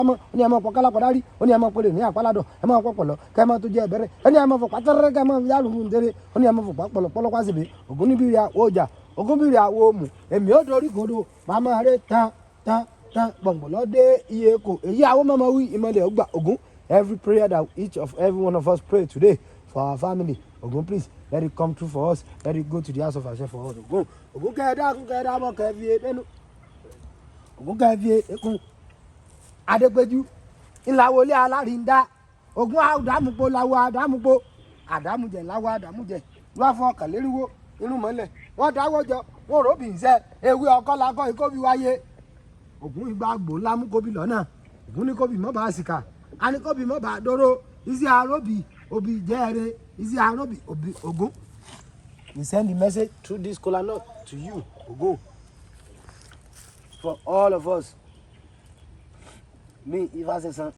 Oni amo pokala kodari, oni amo pole ni apalado, amo popolo, kema to je bere. Oni amo fo patare kema ya lu ndere, oni amo fo popolo polo kwa sibi. Ogun ni bi ya oja, ogun bi ya wo mu. Emi o dori kodo, mama re ta bongbolo de iye ko. Eyi awo mama wi imole ogba ogun. Every prayer that each of every one of us pray today for our family, Ogun, please let it come true for us. Let it go to the house of Hashem for us. Ogun keda mo kevie benu. Ogun kevie ekun. Adegbeju ilawole alarinda ogun adamupo lawo adamupo adamuje lawo adamuje wa fo kan leriwo inu mole won dawo jo won ro bi nse ewe oko la ko iko bi waye ogun igbagbo lamu ko bi lona ogun ni ko bi mo ba sika ani ko bi mo ba doro isi arobi obi jere isi arobi obi ogun. We send the message through this kola nut to you, Ogun, for all of us. Me, ifàsęsáń.